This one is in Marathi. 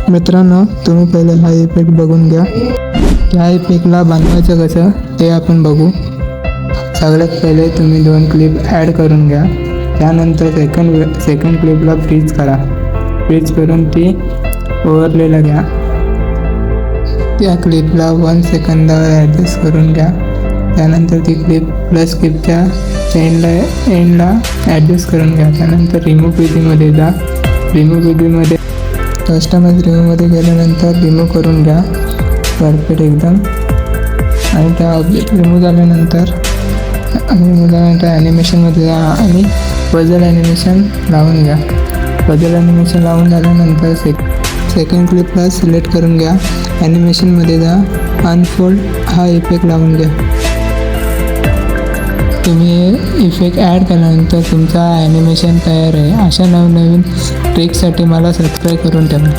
मित्रांनो, तुम्ही पहिले हा इफेक्ट बघून घ्या. ह्या इफेक्टला बनवायचं कसं ते आपण बघू. सगळ्यात पहिले तुम्ही 2 क्लिप ॲड करून घ्या. त्यानंतर सेकंड क्लिपला फ्रीज करा. फ्रीज करून ती ओव्हरलेला घ्या. त्या क्लिपला 1 सेकंदावर ॲडजस्ट करून घ्या. त्यानंतर ती क्लिप प्लस क्लिपच्या एंडला ॲडजस्ट करून घ्या. त्यानंतर रिमूव्ह विधीमध्ये जा. रिमूव्ह विधीमध्ये कस्टमाइज रिमूव्हमध्ये गेल्यानंतर रिमूव्ह करून घ्या परफेक्ट एकदम. आणि त्या ऑब्जेक्ट रिमूव्ह झाल्यानंतर ॲनिमेशनमध्ये जा आणि पझल ॲनिमेशन लावून घ्या. पझल ॲनिमेशन लावून झाल्यानंतर सेकंड क्लिपला सिलेक्ट करून घ्या. ॲनिमेशनमध्ये जा. अनफोल्ड हा इफेक्ट लावून घ्या. तुम्ही इफेक्ट ॲड केल्यानंतर तुमचा ॲनिमेशन तयार आहे. अशा नवनवीन ट्रिकसाठी मला सबस्क्राईब करून ठेवा.